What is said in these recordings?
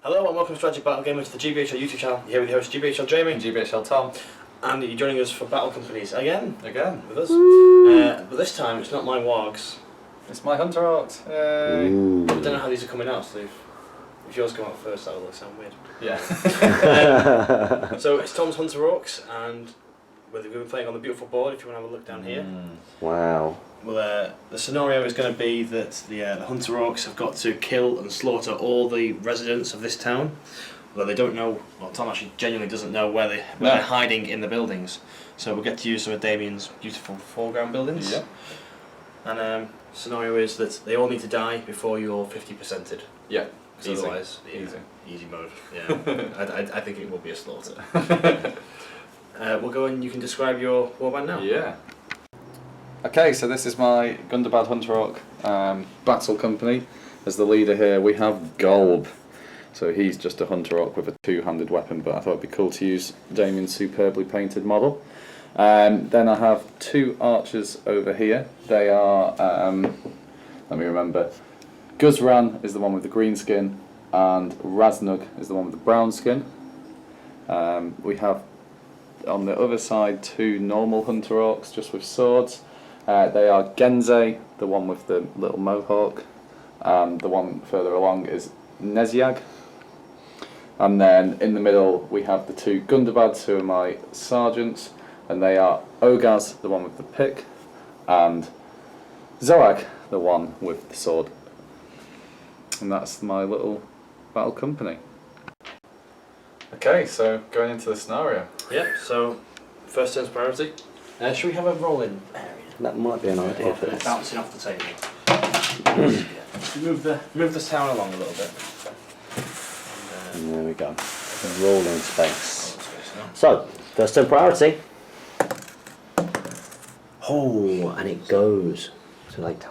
Hello and welcome to Strategic Battle Gamers to the GBHL YouTube channel. Here with the host GBHL Jamie and GBHL Tom. And you're joining us for Battle Companies again with us. But this time it's not my wargs. It's my Hunter Orcs. I don't know how these are coming out, Steve. If yours come out first, that will sound weird. Yeah. So it's Tom's Hunter Orcs, and we're going to be playing on the beautiful board if you want to have a look down here. Wow. Well, the scenario is going to be that the Hunter Orcs have got to kill and slaughter all the residents of this town. Although they don't know, well, Tom actually genuinely doesn't know where they're hiding in the buildings. So we'll get to use some of Damien's beautiful foreground buildings. Yeah. And scenario is that they all need to die before you're 50%ed. Yeah. Easy. Otherwise, easy mode. Yeah. I think it will be a slaughter. We'll go and you can describe your warband now. Yeah. Okay, so this is my Gundabad Hunter Orc battle company. As the leader here, we have Golb. So he's just a Hunter Orc with a two-handed weapon, but I thought it'd be cool to use Damien's superbly painted model. Then I have two archers over here. They are, let me remember, Guzran is the one with the green skin, and Raznug is the one with the brown skin. We have on the other side two normal Hunter Orcs just with swords. They are Genze, the one with the little mohawk, and the one further along is Neziag. And then in the middle we have the two Gundabads, who are my sergeants, and they are Ogaz, the one with the pick, and Zoag, the one with the sword. And that's my little battle company. Okay, so going into the scenario. Yep, so first turn's priority. Should we have a roll-in area? That might be an idea for this. Bouncing off the table. Move the town along a little bit. And there we go. Rolling space. So, first turn priority. Oh, and it goes to Lake Town.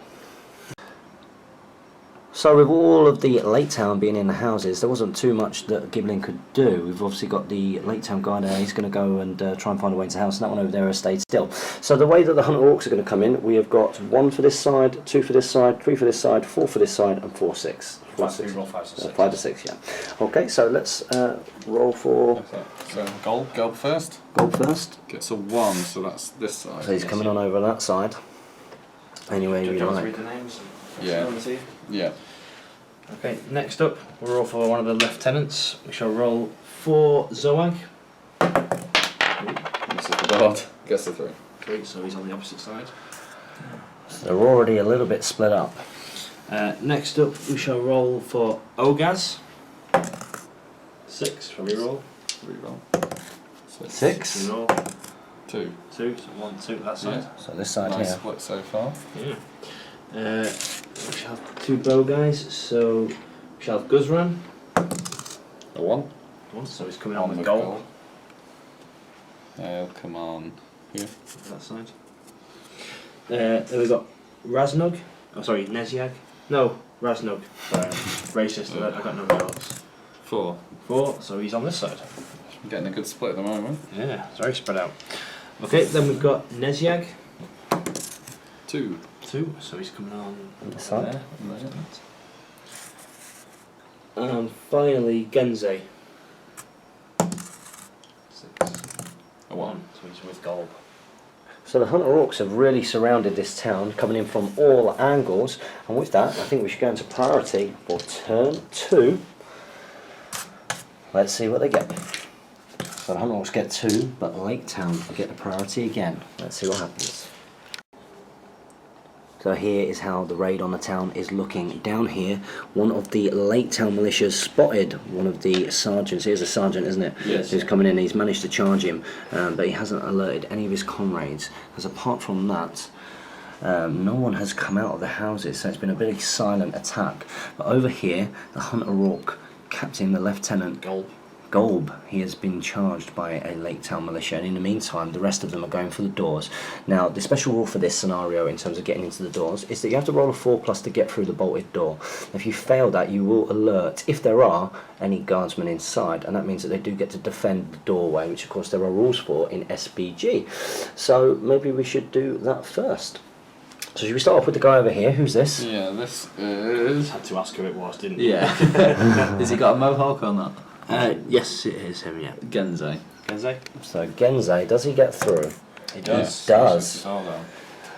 So with all of the Lake Town being in the houses, there wasn't too much that Giblin could do. We've obviously got the Lake Town guy there. He's going to go and try and find a way into the house, and that one over there has stayed still. So the way that the Hunter Orcs are going to come in, we have got 1 for this side, 2 for this side, 3 for this side, 4 for this side, and 4, 6. 4, 6. Roll 5 to 6. 5 to 6, yeah. Okay, so let's roll for... So Golb first. Golb first. Gets a 1, so that's this side. So he's coming on over that side. Anyway, we like. Read the names. Yeah. Yeah. Okay, next up, we'll roll for one of the lieutenants. We shall roll for Zoag. This is the board. Gets the 3. 3, so he's on the opposite side. So they're already a little bit split up. Next up, we shall roll for Ogaz. 6, shall we roll? Reroll. 6. We roll 2. 2, so 1, 2 that side. Yeah. So this side Nice here. split so far. Yeah. We shall have 2 bow guys, so we shall have Guzran. A 1. So he's coming on with gold. He'll come on here. That side. Then we've got Raznug. Oh, sorry, Neziag. No, Raznug. Racist, I got no dogs. 4. 4, so he's on this side. I'm getting a good split at the moment. Yeah, it's very spread out. Okay, then we've got Neziag. 2. 2, so he's coming on this side. there. And finally, Genze. 6. A 1. So he's with gold. So the Hunter Orcs have really surrounded this town, coming in from all angles. And with that, I think we should go into priority for turn 2. Let's see what they get. So the Hunter Orcs get 2, but Lake Town get the priority again. Let's see what happens. So here is how the raid on the town is looking. Down here, one of the Lake Town militias spotted one of the sergeants. Here's a sergeant, isn't it? Yes. Who's coming in. He's managed to charge him, but he hasn't alerted any of his comrades. Because apart from that, no one has come out of the houses, so it's been a very silent attack. But over here, the Hunter Orc captain, the lieutenant, Golb, he has been charged by a Lake Town militia, and in the meantime the rest of them are going for the doors. Now the special rule for this scenario in terms of getting into the doors is that you have to roll a 4+ to get through the bolted door. If you fail that, you will alert if there are any guardsmen inside, and that means that they do get to defend the doorway, which of course there are rules for in SBG. So maybe we should do that first. So should we start off with the guy over here? Who's this? Yeah, this is. Had to ask who it was, didn't you? Yeah. Has he got a mohawk or not? Yes, it is him, yeah. Genzei. Genzei? So Genzei, does he get through? He does. He does. Oh, no.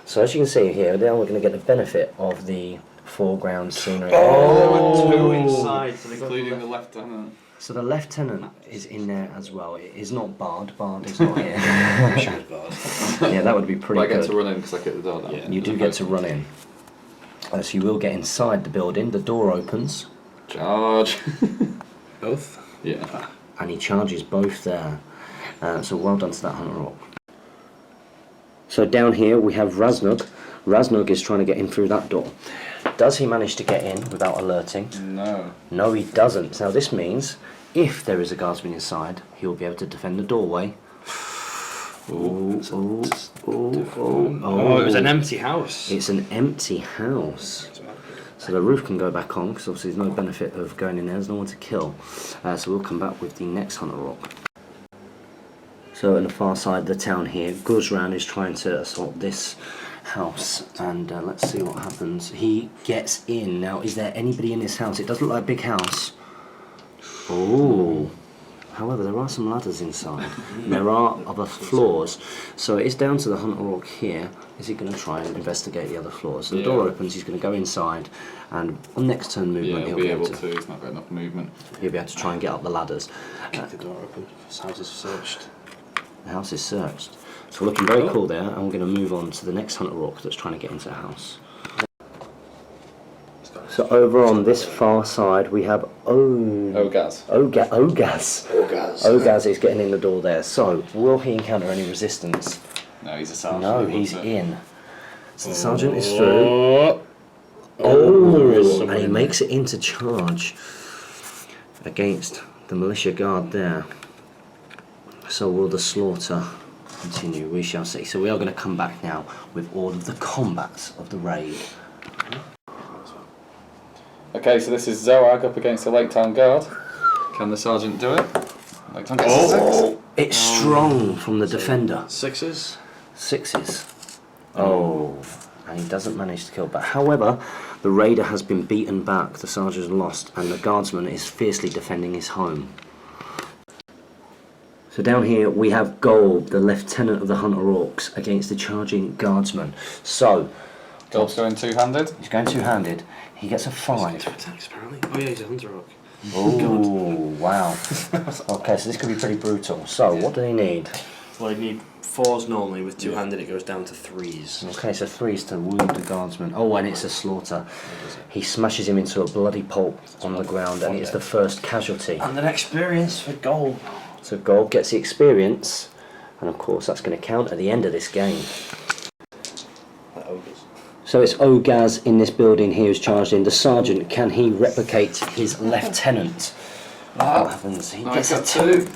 So as you can see here, now we're going to get the benefit of the foreground scenery. There were two inside, so they got Including the lieutenant. So the lieutenant is in there as well. It is not Bard. Bard is not here. I'm sure it's bad. Yeah, that would be pretty But I get good. to run in because I kicked the door down. Yeah. You do get to run in. So you will get inside the building. The door opens, Charge. Both? Yeah. and he charges both there. So well done to that Hunter Orc. So down here we have Raznug. Raznug is trying to get in through that door. Does he manage to get in without alerting? No. No, he doesn't. Now this means if there is a guardsman inside, he will be able to defend the doorway. Oh, it was an empty house. It's an empty house. So the roof can go back on, because obviously there's no benefit of going in there, there's no one to kill. So we'll come back with the next Hunter Orc. So on the far side of the town here, Guzran is trying to assault this house, and let's see what happens. He gets in. Now, is there anybody in this house? It does look like a big house. Oh. However, there are some ladders inside. There are other floors. So it's down to the Hunter Orc here. Is he going to try and investigate the other floors? So the door opens, he's going to go inside, and on next turn movement, Yeah, he'll be able to. He's not got enough movement. He'll be able to try and get up the ladders. Keep the door open. This house is searched. The house is searched. So we're looking very cool there, and we're going to move on to the next Hunter Orc that's trying to get into the house. So over on this far side, we have Ogaz. Ogaz is getting in the door there. So will he encounter any resistance? No, he's a sergeant. No, he's in. So the sergeant is through. Oh, and he makes it into charge against the militia guard there. So will the slaughter continue? We shall see. So we are going to come back now with all of the combats of the raid. Okay, so this is Zoag up against the Lake Town Guard. Can the sergeant do it? Lake Town gets a 6. It's strong from the defender. Sixes? 6s. Oh, and he doesn't manage to kill back. However, the raider has been beaten back, the sergeant has lost, and the guardsman is fiercely defending his home. So down here we have Golb, the lieutenant of the Hunter Orcs, against the charging guardsman. So, Golb's going two-handed. he's going two-handed. He gets a 5. Attacks, apparently. Oh yeah, he's a Hunter Orc. Oh, wow. Okay, so this could be pretty brutal. So, what do they need? Well, you need 4s normally. With two-handed, it goes down to 3s. Okay, so 3s to wound the guardsman. Oh, and it's a slaughter. He smashes him into a bloody pulp on the ground, and it's the first casualty. And an experience for goal. So Golb gets the experience, and of course that's going to count at the end of this game. So it's Ogaz in this building here who's charged in. The sergeant, can he replicate his lieutenant? What happens? He gets a 2.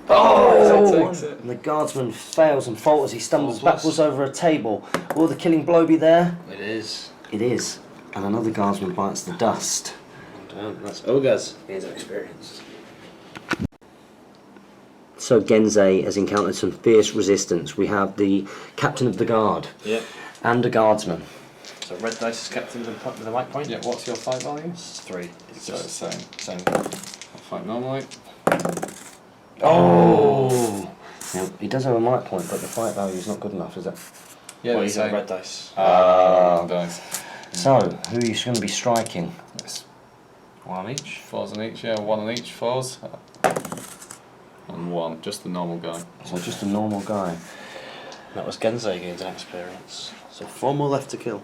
Oh! And the guardsman fails and falters. He stumbles backwards over a table. Will the killing blow be there? It is. It is. And another guardsman bites the dust. That's Ogaz. He has an experience. So Genzei has encountered some fierce resistance. We have the captain of the guard and a guardsman. So red dice is captain with a white point? Yeah, what's your fight value? It's 3. It's So just it's same. same. I'll fight normally. Oh! Now, he does have a might point, but the fight value is not good enough, is it? Yeah, Well, the he's on same. red dice. Dice. So, who are you going to be striking? Yes. 1 each. 4s on each, yeah, 1 on each, 4s. And 1, just the normal guy. So just a normal guy. That was Genzei gains an experience. So 4 more left to kill.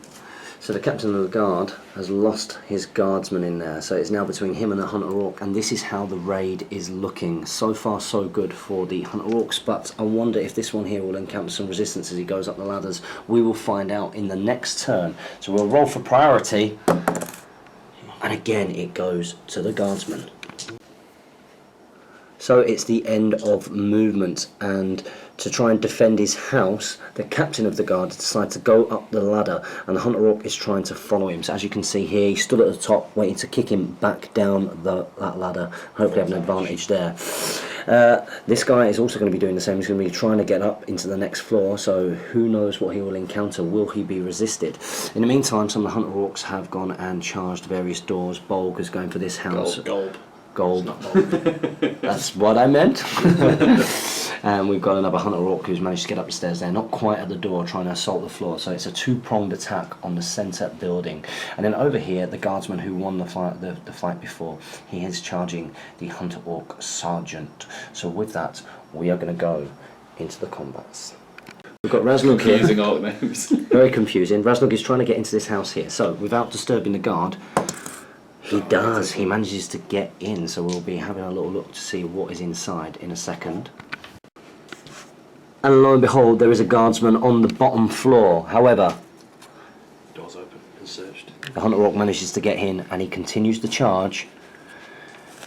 So the captain of the guard has lost his guardsman in there, so it's now between him and the Hunter Orc, and this is how the raid is looking. So far so good for the Hunter Orcs, but I wonder if this one here will encounter some resistance as he goes up the ladders. We will find out in the next turn. So we'll roll for priority, and again it goes to the guardsman. So it's the end of movement, and to try and defend his house, the captain of the guard decides to go up the ladder, and the Hunter Orc is trying to follow him. So as you can see here, he stood at the top waiting to kick him back down that ladder, hopefully have an advantage there. This guy is also going to be doing the same. He's going to be trying to get up into the next floor, so who knows what he will encounter. Will he be resisted? In the meantime, some of the Hunter Orcs have gone and charged various doors. Bolg is going for this house. Gold. That's what I meant. And we've got another Hunter Orc who's managed to get up the stairs there, not quite at the door, trying to assault the floor. So it's a two-pronged attack on the centre building. And then over here, the guardsman who won the fight before, he is charging the Hunter Orc sergeant. So with that, we are going to go into the combats. We've got Raznug here. Confusing orc names. Very confusing. Raznug is trying to get into this house here. So without disturbing the guard, he does. He manages to get in. So we'll be having a little look to see what is inside in a second. And lo and behold, there is a guardsman on the bottom floor. However, Doors open and searched. the Hunter Orc manages to get in, and he continues the charge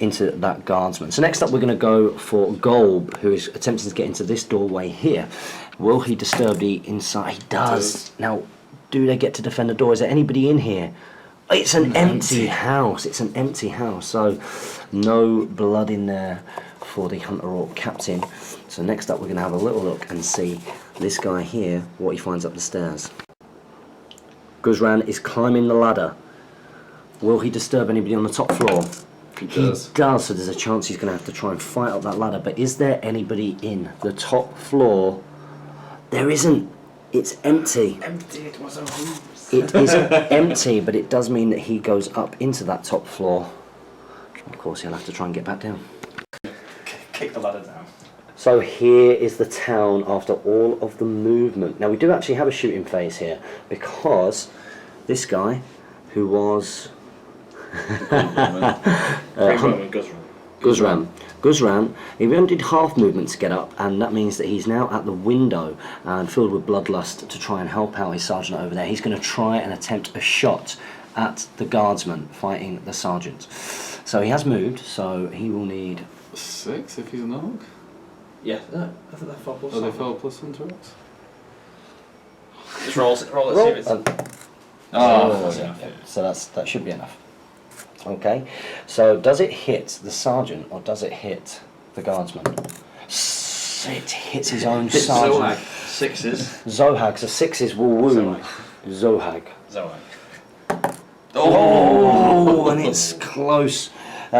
into that guardsman. So next up, we're going to go for Golb, who is attempting to get into this doorway here. Will he disturb the inside? He does. Now, do they get to defend the door? Is there anybody in here? It's an empty house. It's an empty house. So no blood in there for the Hunter Orc captain. So next up, we're going to have a little look and see this guy here, what he finds up the stairs. Guzran is climbing the ladder. Will he disturb anybody on the top floor? He does. He does, so there's a chance he's going to have to try and fight up that ladder. But is there anybody in the top floor? There isn't. It's empty. Empty, it was a room. It is empty, but it does mean that he goes up into that top floor. Of course, he'll have to try and get back down. Kick the ladder down. So here is the town after all of the movement. Now we do actually have a shooting phase here, because this guy, who was Guzran, he only did half movement to get up, and that means that he's now at the window and filled with bloodlust to try and help out his sergeant over there. He's going to try and attempt a shot at the guardsman fighting the sergeant. So he has moved, so he will need 6 if he's an orc. Yeah, no, I think they're 4+. Are they 4+ Hunter Orcs? Just roll it, see if it's... So that should be enough. Okay, so does it hit the sergeant or does it hit the guardsman? It hits his own sergeant. Zohag. 6s. Zohag, so 6s will wound Zohag. Zohag. Oh, and it's close.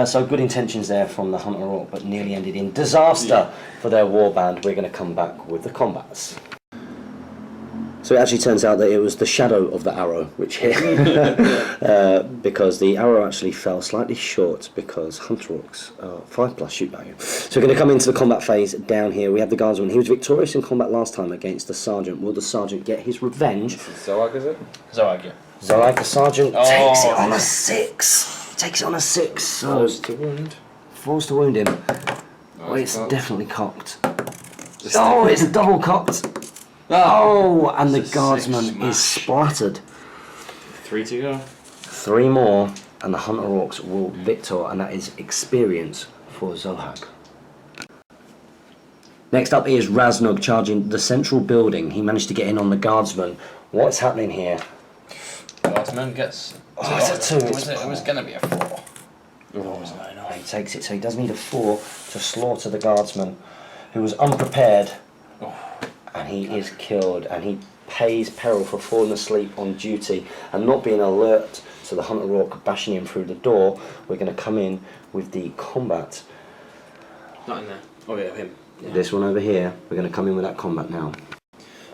So good intentions there from the Hunter Orc, but nearly ended in disaster for their warband. We're going to come back with the combats. So it actually turns out that it was the shadow of the arrow which hit, because the arrow actually fell slightly short because Hunter Orcs are 5+ shoot value. So we're going to come into the combat phase down here. We have the guardsman. He was victorious in combat last time against the sergeant. Will the sergeant get his revenge? Zohag, is it? Zohag, yeah. Zohag, the sergeant, takes it on a 6. Takes it on a 6. So Forced to wound. Forced to wound him. Oh, it's definitely cocked. Oh, it's double cocked. Oh, and the guardsman is splattered. 3 to go. 3 more, and the Hunter Orcs will victor, and that is experience for Zohag. Next up is Raznug charging the central building. He managed to get in on the guardsman. What's happening here? Guardsman gets... Oh, it's a 2. It was going to be a 4. He takes it, so he does need a 4 to slaughter the guardsman, who was unprepared. And he is killed, and he pays peril for falling asleep on duty and not being alert to the Hunter Orc bashing him through the door. We're going to come in with the combat. Not in there. Oh yeah, him. Yeah. This one over here, we're going to come in with that combat now.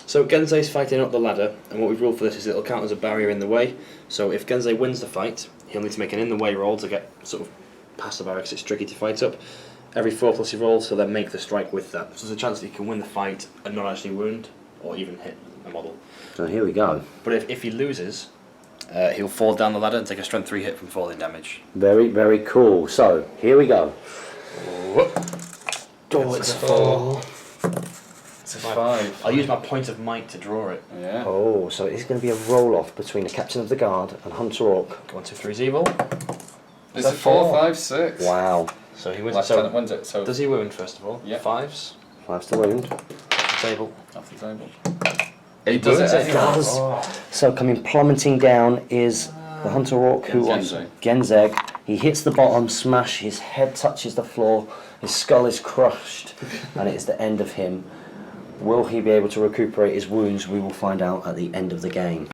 So Genzei's fighting up the ladder, and what we've ruled for this is it'll count as a barrier in the way. So if Genzei wins the fight, he'll need to make an in the way roll to get sort of past the barrier, because it's tricky to fight up. Every 4+ he rolls, so then make the strike with that. So there's a chance that he can win the fight and not actually wound, or even hit a model. So here we go. But if he loses, he'll fall down the ladder and take a strength 3 hit from falling damage. Very, very cool. So here we go. Oh, it's a 4. It's a 5. I'll use my point of might to draw it. Yeah. Oh, so it's going to be a roll-off between the captain of the guard and Hunter Orc. 1, 2, 3's evil. It's a 4, 5, 6. Wow. So he wins. Lieutenant wins it. So does he wound first of all? Yeah. 5s. 5's to wound. the table. Off the table. He does does it. It does. So coming plummeting down is the Hunter Orc, who wants Genzeg. He hits the bottom, smash, his head touches the floor, his skull is crushed, and it is the end of him. Will he be able to recuperate his wounds? We will find out at the end of the game.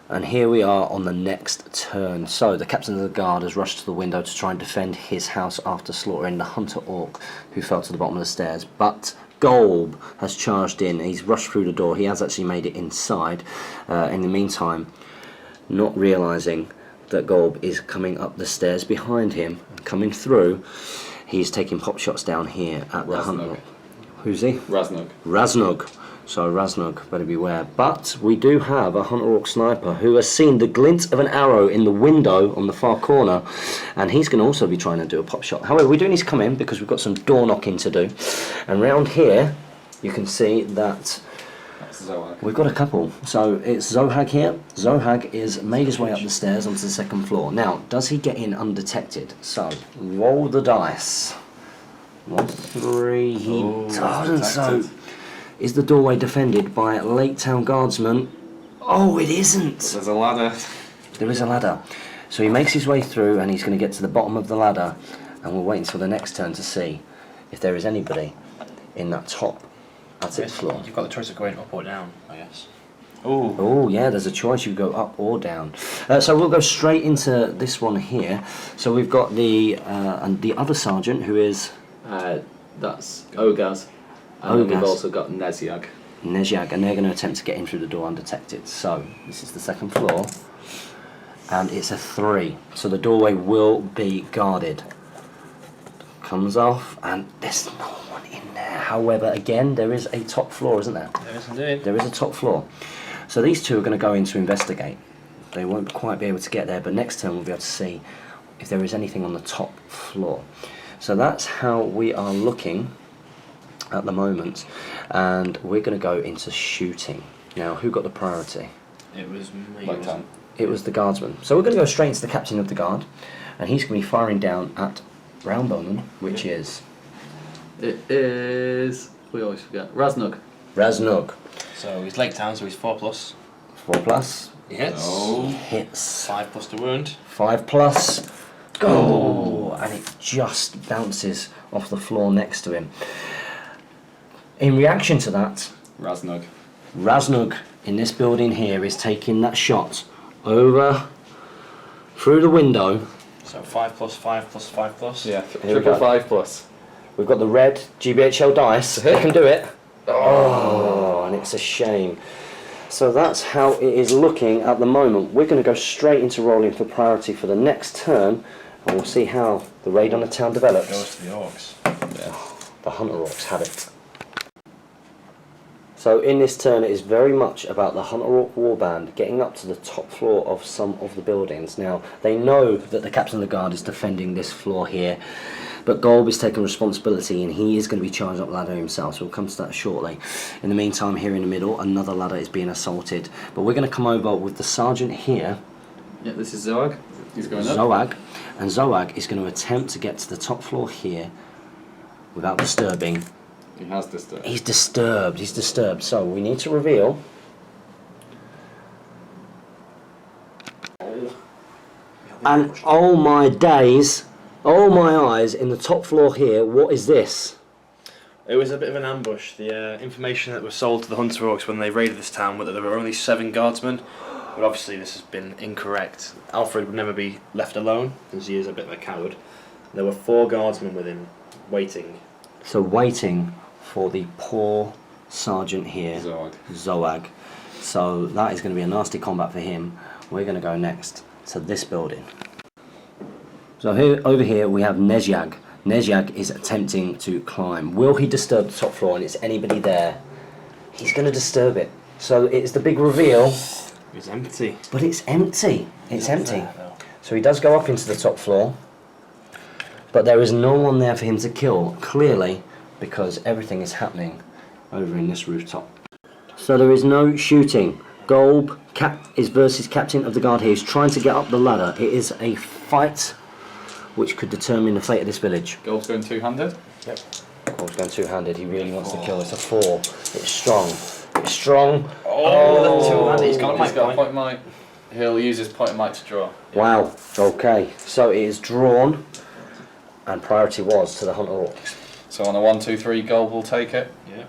And here we are on the next turn. So the captain of the guard has rushed to the window to try and defend his house after slaughtering the Hunter Orc, who fell to the bottom of the stairs. But Golb has charged in. He's rushed through the door. He has actually made it inside. In the meantime, not realising that Golb is coming up the stairs behind him, coming through, he's taking pot shots down here at the Hunter Orc. Who's he? Raznog. Raznog. So Raznog, better beware. But we do have a Hunter Orc sniper who has seen the glint of an arrow in the window on the far corner, and he's going to also be trying to do a pop shot. However, we do need to come in because we've got some door knocking to do. And round here, you can see that we've got a couple. So it's Zohag here. Zohag is made his way up the stairs onto the second floor. Now, does he get in undetected? So roll the dice. 1, 3. He doesn't. So. Is the doorway defended by Lake Town Guardsmen? Oh, it isn't! There's a ladder. There is a ladder. So he makes his way through and he's going to get to the bottom of the ladder, and we'll wait until the next turn to see if there is anybody in that top attic floor. You've got the choice of going up or down, I guess. Oh, yeah, there's a choice. You go up or down. So we'll go straight into this one here. So we've got the other sergeant, who is... That's Ogaz. And we've also got Neziag. Neziag, and they're going to attempt to get in through the door undetected. So this is the second floor, and it's a 3. So the doorway will be guarded. Comes off, and there's no one in there. However, again, there is a top floor, isn't there? There is indeed. There is a top floor. So these two are going to go in to investigate. They won't quite be able to get there, but next turn we'll be able to see if there is anything on the top floor. So that's how we are looking at the moment, and we're going to go into shooting. Now, who got the priority? It was me. Like that. It was the guardsman. So we're going to go straight into the captain of the guard, and he's going to be firing down at Brown Bowman, which is... It is... We always forget. Raznog. Raznog. So he's Lake Town, so he's 4+. 4+. He hits. Oh. Hits. 5+ to wound. 5+. Go! And it just bounces off the floor next to him. In reaction to that, Raznog in this building here is taking that shot over through the window. So 5+, 5+, 5+. Yeah, Here we go. 5+. We've got the red GBHL dice. They can do it. Oh, and it's a shame. So that's how it is looking at the moment. We're going to go straight into rolling for priority for the next turn, and we'll see how the raid on the town develops. Goes to the orcs. Yeah. The Hunter Orcs have it. So in this turn it is very much about the Hunter Orc warband getting up to the top floor of some of the buildings. Now they know that the captain of the guard is defending this floor here, but Golb is taking responsibility and he is going to be charging up the ladder himself, so we'll come to that shortly. In the meantime, here in the middle, another ladder is being assaulted, but we're going to come over with the sergeant here. Yeah, this is Zoag. He's going up. Zoag, and Zoag is going to attempt to get to the top floor here without disturbing. He has disturbed. He's disturbed, so we need to reveal. And oh my days, oh my eyes, in the top floor here, what is this? It was a bit of an ambush. The information that was sold to the Hunter Orcs when they raided this town was that there were only 7 guardsmen, but obviously this has been incorrect. Alfred would never be left alone, as he is a bit of a coward. There were 4 guardsmen with him, waiting. So waiting for the poor sergeant here, Zoag. So that is going to be a nasty combat for him. We're going to go next to this building. So here, over here we have Neziag. Neziag is attempting to climb. Will he disturb the top floor, and is anybody there? He's going to disturb it. So it's the big reveal. It's empty. But it's empty. It's empty. So he does go up into the top floor, but there is no one there for him to kill, clearly, because everything is happening over in this rooftop. So there is no shooting. Golb is versus captain of the guard here. He's trying to get up the ladder. It is a fight which could determine the fate of this village. Golb's going two-handed. Yep. He's going two-handed. He really wants to kill. It's a 4. It's strong. It's strong. Oh, the two-handed. He's got a point might. He'll use his point might to draw. Wow. Okay. So it is drawn, and priority was to the Hunter Orcs. So on a 1, 2, 3, Gold will take it. Yeah.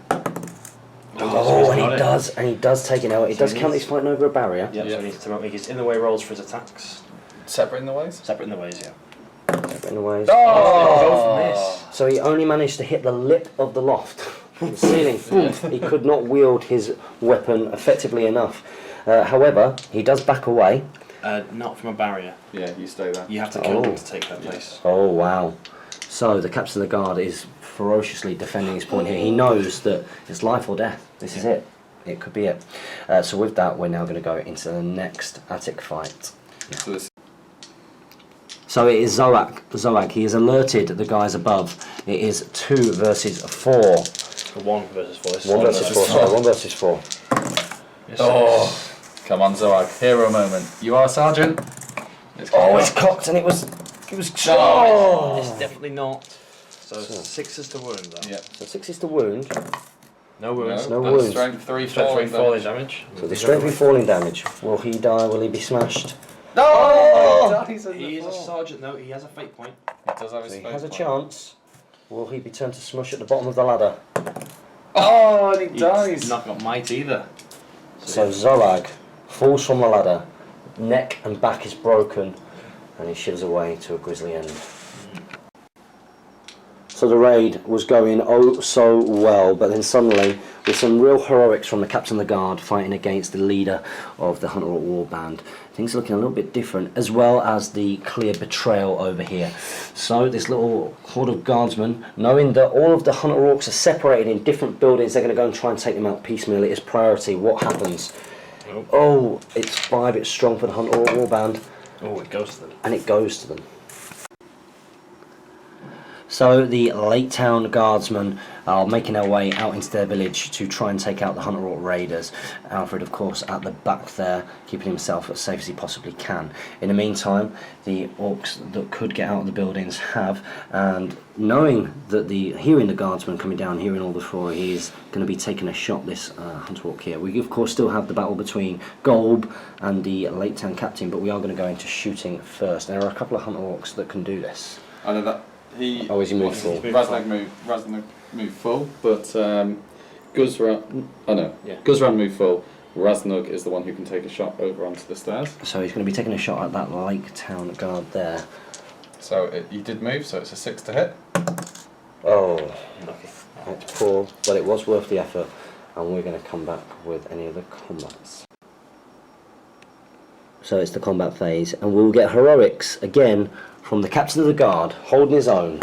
Oh, and he does take it out. It does count he's fighting over a barrier. Yeah, so he needs to make his in the way rolls for his attacks. Separate in the ways? Separate in the ways, yeah. Separate in the ways. Oh! So he only managed to hit the lip of the loft, the ceiling. He could not wield his weapon effectively enough. However, he does back away. Not from a barrier. Yeah, you stay there. You have to kill him to take that place. Oh, wow. So the captain of the guard is ferociously defending his point here. He knows that it's life or death. This is it. It could be it. So with that, we're now going to go into the next attic fight. So it is Zoag. He has alerted the guys above. It is 2 versus 4. 1 versus 4. This is 1 versus 4. Sorry, 1 versus 4. Yes, Oh! Come on, Zoag. Hero moment. You are Sergeant. It's cocked and it was. No, it's definitely not. So 6 is to wound, though. Yeah. So 6 is the wound. No wounds. No that's wounds. Strength 3 Strength 3 falling falling damage. So the strength and falling damage. Will he die? Will he be smashed? No! He is a sergeant, though. He has a fate point. He does have his He fate has a point. chance. Will he be turned to smush at the bottom of the ladder? Oh, and he He's dies. not got might either. So Zoag falls from the ladder, neck and back is broken, and he shivers away to a grisly end. So the raid was going oh so well, but then suddenly, with some real heroics from the captain of the guard fighting against the leader of the Hunter Orc War Band, things are looking a little bit different, as well as the clear betrayal over here. So this little horde of guardsmen, knowing that all of the Hunter Orcs are separated in different buildings, they're going to go and try and take them out piecemeal. It is priority. What happens? Nope. Oh, it's 5, it's strong for the Hunter Orc War Band. Oh, it goes to them. And it goes to them. So the Lake Town guardsmen are making their way out into their village to try and take out the Hunter Orc raiders. Alfred, of course, at the back there, keeping himself as safe as he possibly can. In the meantime, the orcs that could get out of the buildings have, and knowing that hearing the guardsmen coming down, hearing all the roar, he is going to be taking a shot, this Hunter Orc here. We, of course, still have the battle between Golb and the Lake Town captain, but we are going to go into shooting first. There are a couple of Hunter Orcs that can do this. I know that. He Oh, is he moved full? Raznak moved full, but Guzran. Oh no, Yeah. Guzran moved full. Raznug is the one who can take a shot over onto the stairs. So he's going to be taking a shot at that Lake Town guard there. So he did move, so it's a 6 to hit. Oh, Lucky. it's poor, but it was worth the effort. And we're going to come back with any of the combats. So it's the combat phase, and we'll get heroics again from the captain of the guard, holding his own.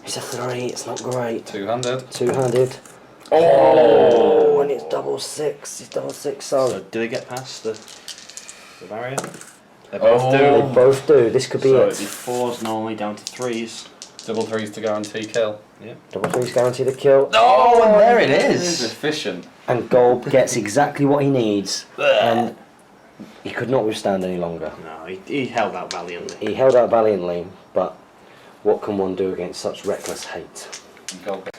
It's a 3, it's not great. Two-handed. Two-handed. Oh, and it's double 6. It's double 6, So so do they get past the barrier? They both do. they both do. This could be So it. it'd be 4s normally down to 3s. Double 3s to guarantee kill. Yeah. Double 3's guaranteed a kill. Oh, and there it This is. is efficient. And Golb gets exactly what he needs, and he could not withstand any longer. No, he held out valiantly. He held out valiantly, but what can one do against such reckless hate? Gold.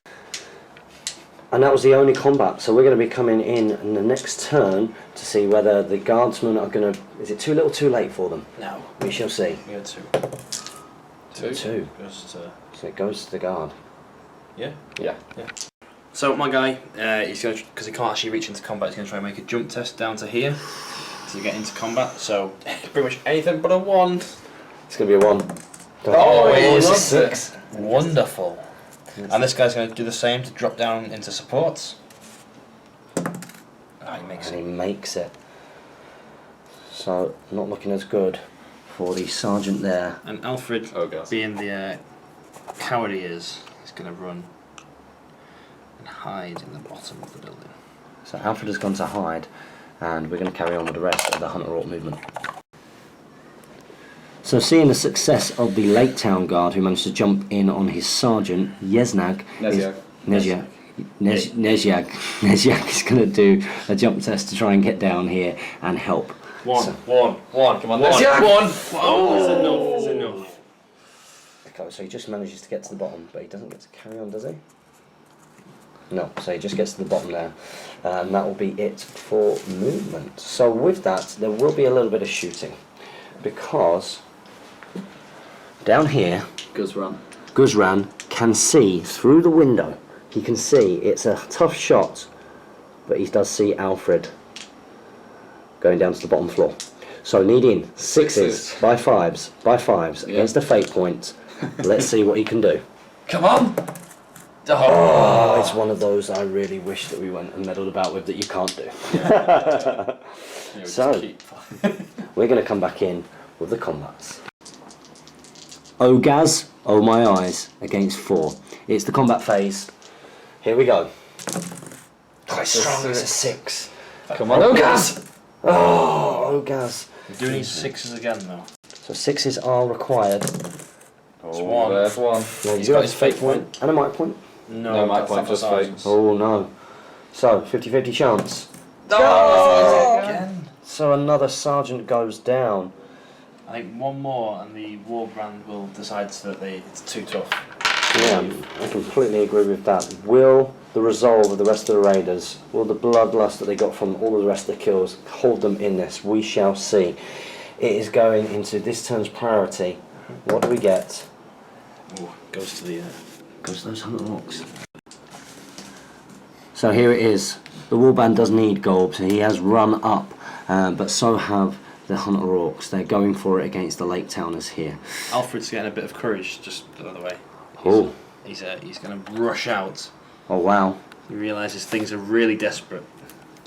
And that was the only combat, so we're going to be coming in the next turn to see whether the guardsmen are going to... Is it too little too late for them? No. We shall see. We had 2. 2. Just, So it goes to the guard. yeah. Yeah. So my guy, he's going to, because he can't actually reach into combat, he's going to try and make a jump test down to here to get into combat. So pretty much anything but a 1. It's going to be a 1. Oh, it he is a loves 6. Wonderful. And this guy's going to do the same to drop down into supports. Ah, he makes And he it. makes it. So, not looking as good for the sergeant there. And Alfred, Oh, gosh. being the coward he is, he's going to run and hide in the bottom of the building. So Alfred has gone to hide, and we're going to carry on with the rest of the Hunter Orc movement. So seeing the success of the Lake Town guard who managed to jump in on his sergeant, Nezyak is going to do a jump test to try and get down here and help. One. Come on, One. Nezyak! Oh, it's enough. It's enough. So he just manages to get to the bottom, but he doesn't get to carry on, does he? No, so he just gets to the bottom there, and that will be it for movement. So with that, there will be a little bit of shooting, because down here, Guzran can see through the window. He can see it's a tough shot, but he does see Alfred going down to the bottom floor. So needing sixes by fives against a fate point. Let's see what he can do. Come on! Oh, it's one of those I really wish that we went and meddled about with that you can't do. So, we're going to come back in with the combats. Ogaz, oh my eyes, against 4. It's the combat phase. Here we go. Quite strong, it's a 6. Come on, Ogaz! Oh, Ogaz. We do need 6s again though. So 6s are required. Oh, there's one. Yeah, He's you got have his a fate fate point and a might point. No, might point, just fate. Oh no. So, 50-50 chance. Again. So another sergeant goes down. I think one more and the Warbrand will decide that it's too tough. Yeah, I completely agree with that. Will the resolve of the rest of the raiders, will the bloodlust that they got from all of the rest of the kills hold them in this? We shall see. It is going into this turn's priority. What do we get? Ooh, goes to the... Goes to those 100 rocks. So here it is. The warband does need Golb, so he has run up, but so have the Hunter Orcs. They're going for it against the Lake Towners here. Alfred's getting a bit of courage just the other way. Oh. He's going to rush out. Oh wow. He realises things are really desperate.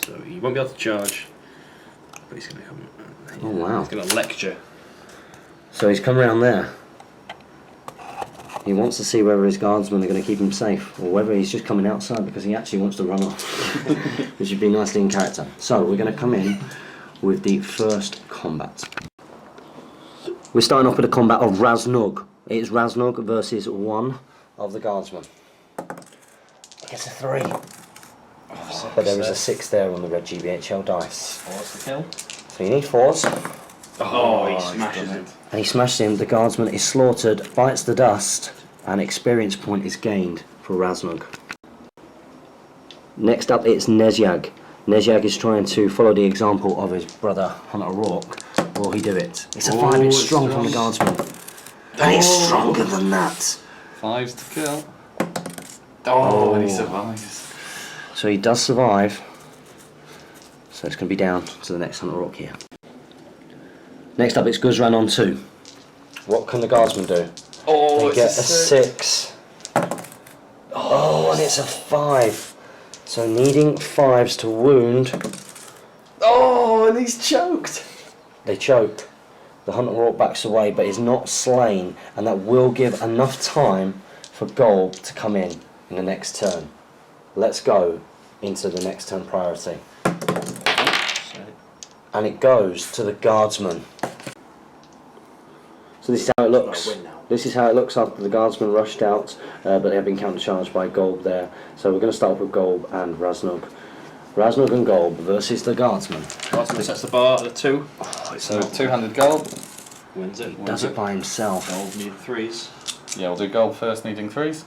So he won't be able to charge. But he's going to come... Oh wow. He's going to lecture. So he's come around there. He wants to see whether his guardsmen are going to keep him safe, or whether he's just coming outside because he actually wants to run off, which would be nicely in character. So we're going to come in with the first combat. We're starting off with a combat of Raznug. It is Raznug versus one of the guardsmen. He gets a 3. But there is a 6 there on the red GBHL dice. What's the kill? So you need 4s. Oh, he smashes it. And he smashes him. The guardsman is slaughtered, bites the dust, and experience point is gained for Raznug. Next up, it's Nezjag. Nezjag is trying to follow the example of his brother Hunter Rourke. Will he do it? It's a 5. It's strong from the guardsman. And it's stronger than that. 5s to kill. Oh, and he survives. So he does survive. So it's going to be down to the next Hunter Rourke here. Next up, it's Guzran on 2. What can the guardsman do? Oh, they get a 6. Oh, and it's a 5. So needing 5s to wound. Oh, and he's choked. They choke. The Hunter Rourke backs away, but is not slain, and that will give enough time for Golb to come in the next turn. Let's go into the next turn priority. And it goes to the guardsman. So this is how it looks. This is how it looks after the guardsman rushed out, but they have been countercharged by Golb there. So we're going to start off with Golb and Raznug. Raznug and Golb versus the guardsman. Guardsman sets the bar at a 2. So 200 gold. Wins it. Does it by himself. Gold need 3s. Yeah, we'll do gold first, needing 3s.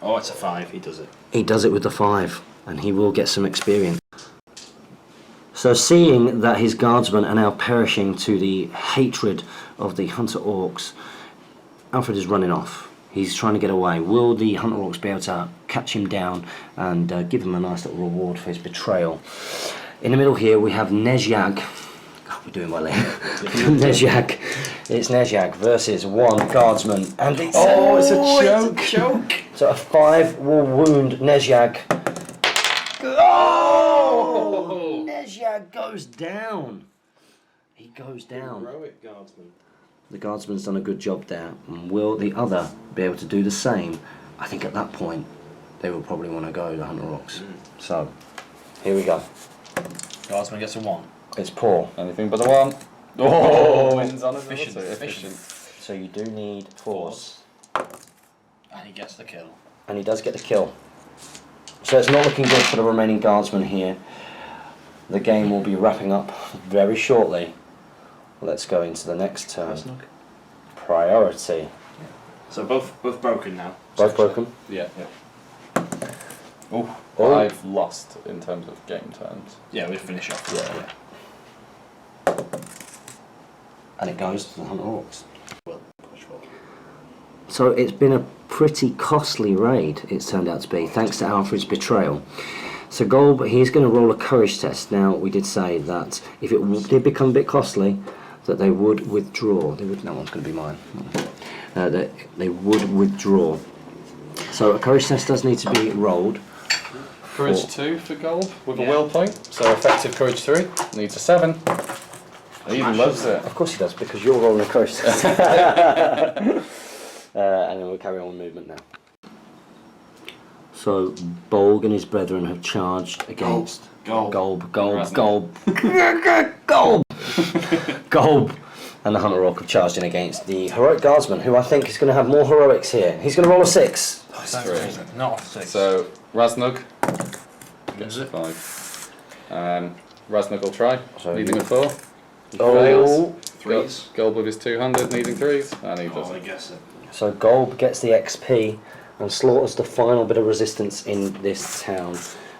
Oh, it's a 5. He does it. He does it with the 5, and he will get some experience. So seeing that his guardsmen are now perishing to the hatred of the Hunter Orcs, Alfred is running off. He's trying to get away. Will the Hunter Orcs be able to catch him down and give him a nice little reward for his betrayal? In the middle here we have Nezjag. God, we're doing well here. Nezjag. It's Nezjag versus one guardsman, and it's a choke. So a 5 will wound Nezjag. Oh! Nezjag goes down. He goes down. Heroic guardsman. The guardsman's done a good job there. And will the other be able to do the same? I think at that point they will probably want to go the Hunter Rocks. So here we go. Guardsman gets a 1. It's poor. Anything but a 1. Oh, wins on Efficient. So you do need 4s. And he gets the kill. And he does get the kill. So it's not looking good for the remaining guardsmen here. The game will be wrapping up very shortly. Let's go into the next turn. priority. So both broken now. Both broken. Yeah. Oh. I've lost in terms of game terms. Yeah, we finish off. Yeah. And it goes to the Hunter Hawks. Well, push forward. So it's been a pretty costly raid, it's turned out to be, thanks to Alfred's betrayal. So Golb, he's going to roll a courage test. Now, we did say that if it did become a bit costly, that they would withdraw. That one's going to be mine. That they would withdraw. So a courage test does need to be rolled. Courage 2 for Golb with a will point. So effective courage 3 needs a 7. He loves it. Of course he does, because you're rolling a courage test. And then we'll carry on with movement now. So Bolg and his brethren have charged against Golb, and the Hunter Hawk have charged in against the heroic guardsman, who I think is going to have more heroics here. He's going to roll a 6. Not 6. So Raznug gets a 5. Raznug will try, needing a 4. He fails. 3s. Golb with his 200, needing 3s, and he doesn't. I guess it. So Golb gets the XP and slaughters the final bit of resistance in this town.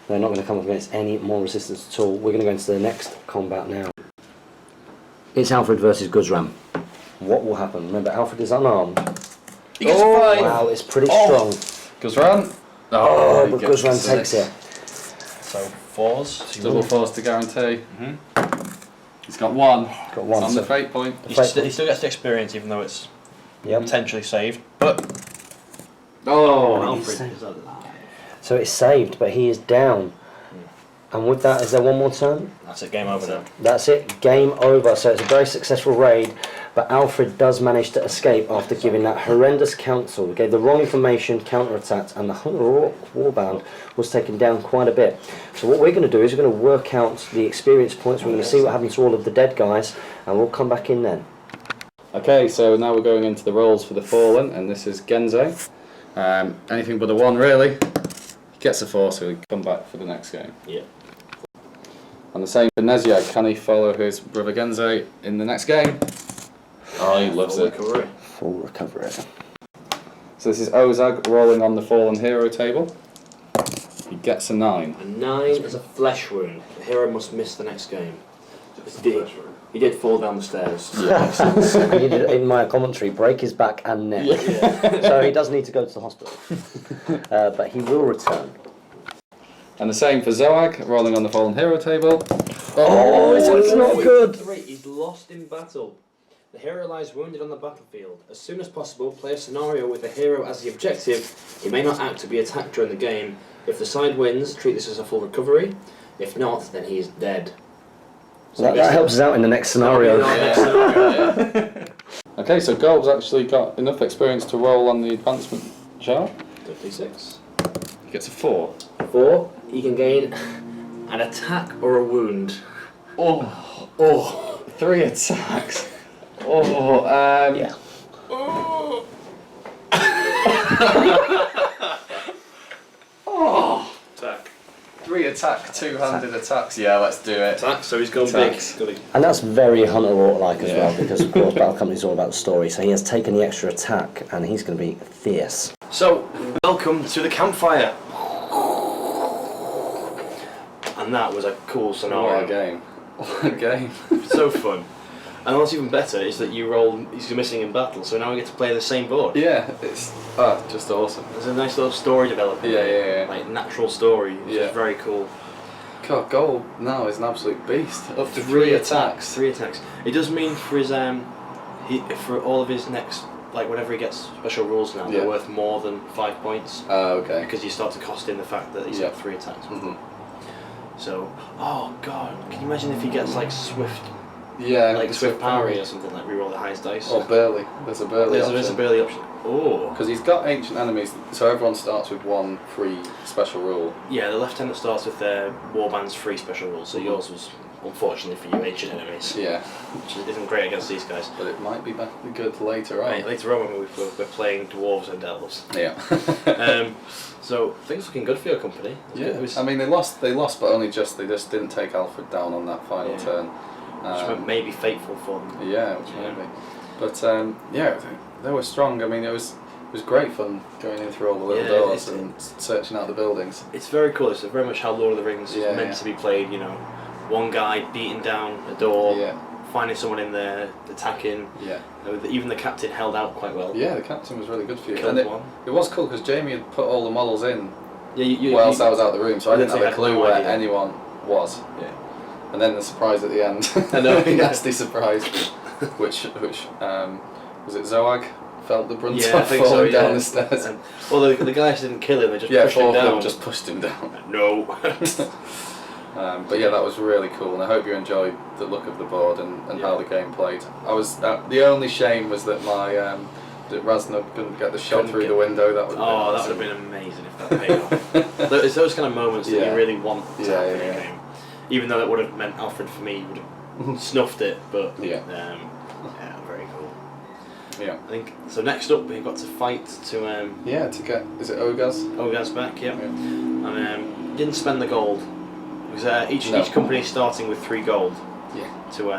They're not going to come up against any more resistance at all. We're going to go into the next combat now. It's Alfred versus Guzran. What will happen? Remember, Alfred is unarmed. He gets 5. Wow, it's pretty strong. Guzran. But Guzran takes it. So 4s. Double 4s to guarantee. He's got 1. Got 1. On the fate point. He still gets the experience, even though it's potentially saved. But Alfred. So it's saved, but he is down. And with that, is there one more turn? That's it. Game over then. That's it. Game over. So it's a very successful raid, but Alfred does manage to escape after giving that horrendous counsel. We gave the wrong information, counter-attacked, and the Hunter Hawk warband was taken down quite a bit. So what we're going to do is we're going to work out the experience points. We're going to see what happens to all of the dead guys, and we'll come back in then. Okay, so now we're going into the rolls for the Fallen, and this is Genze. Anything but a 1, really. He gets a 4, so he'll come back for the next game. Yeah. And the same for Neziag. Can he follow his brother Genze in the next game? Oh, he loves it. Full recovery. So this is Ozag rolling on the Fallen Hero table. He gets a 9. A 9 is a flesh wound. The hero must miss the next game. He did fall down the stairs. He did, in my commentary, break his back and neck. So he does need to go to the hospital. But he will return. And the same for Zoag, rolling on the Fallen Hero table. It's not good. 3. He's lost in battle. The hero lies wounded on the battlefield. As soon as possible, play a scenario with the hero as the objective. He may not act to be attacked during the game. If the side wins, treat this as a full recovery. If not, then he is dead. So that helps us out in the next scenario. Okay, so Golb's actually got enough experience to roll on the advancement chart. 56. He gets a 4. 4. He can gain an attack or a wound. 3 attacks. Yeah. Attack. 3 attack, 2-handed attacks. Yeah, let's do it. Attack, so he's gone Attacks. big. And that's very Hunter Hawk-like as well, because of course Battle Company is all about the story. So he has taken the extra attack, and he's going to be fierce. So, welcome to the campfire. And that was a cool scenario. What a game. What a game. So fun. And what's even better is that you roll, he's missing in battle, so now we get to play the same board. Yeah, it's just awesome. There's a nice little story developing. Yeah. Like natural story, which is very cool. God, Golb now is an absolute beast. Up to 3 attacks. 3 attacks. It does mean for his for all of his next, like whenever he gets special rules now, they're worth more than 5 points. Oh, okay. Because you start to cost in the fact that he's got 3 attacks. So, oh god, can you imagine if he gets like swift? Yeah, like swift parry or something, like reroll the highest dice. Or Burley. There's a Burley option. There's a Burley option. Oh. Because he's got ancient enemies, so everyone starts with 1 free special rule. Yeah, the lieutenant starts with their warband's free special rules, so yours was, unfortunately for you, ancient enemies. Yeah. Which isn't great against these guys. But it might be good later on. Right, later on when we're playing dwarves and elves. Yeah. So things looking good for your company. I mean, they lost, but only just. They just didn't take Alfred down on that final turn. Which maybe fateful for them. Yeah, which might be. But yeah, they were strong. I mean, it was great fun going in through all the little doors and searching out the buildings. It's very cool. It's very much how Lord of the Rings is meant to be played. You know, one guy beating down a door, finding someone in there, attacking. Yeah. Even the captain held out quite well. Yeah, the captain was really good for you. Killed one. It was cool because Jamie had put all the models in. Yeah, whilst I was out of the room, so I didn't have a clue where idea. anyone was. Yeah. And then the surprise at the end. I know. Nasty surprise. which was it Zoag? Felt the brunt I of think falling so, down the stairs. Well, the guys didn't kill him; they just pushed him four of down. them just pushed him down. No. But yeah, that was really cool, and I hope you enjoyed the look of the board and how the game played. I was the only shame was that my that Razna couldn't get the shot through the window. That would that would have been amazing if that paid off. It's those kind of moments that you really want to happen in a game. Even though it would have meant Alfred for me would have snuffed it, but very cool. Yeah. I think so. Next up, we've got to fight to to get, is it Ogaz? Ogaz back, and didn't spend the gold because each company is starting with 3 gold. Yeah. To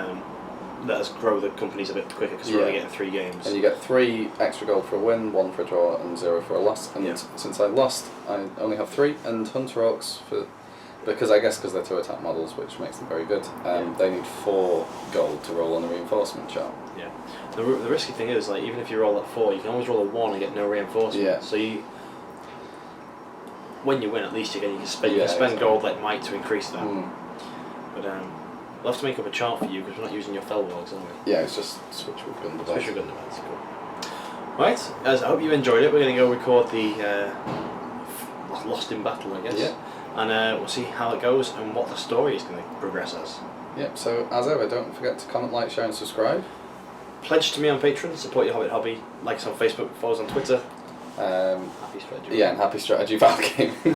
let us grow the companies a bit quicker because we're only getting 3 games. And you get 3 extra gold for a win, 1 for a draw, and 0 for a loss. And since I lost, I only have 3, and Hunter Orcs because they're 2 attack models, which makes them very good. They need 4 gold to roll on the reinforcement chart. Yeah. The risky thing is, like, even if you roll at 4, you can always roll a 1 and get no reinforcement. Yeah. So when you win, at least you can spend gold like might to increase that. But we'll have to make up a chart for you because we're not using your Felwargs, are we? Yeah, it's just switch with Gundabad. Switch with Gundabad, cool. Right, as I hope you enjoyed it, we're going to go record the Lost in Battle, I guess. Yeah. And we'll see how it goes and what the story is going to progress as. Yep, so as ever, don't forget to comment, like, share and subscribe. Pledge to me on Patreon, support your Hobbit hobby, like us on Facebook, follow us on Twitter. Happy strategy. Yeah, and happy strategy battle game.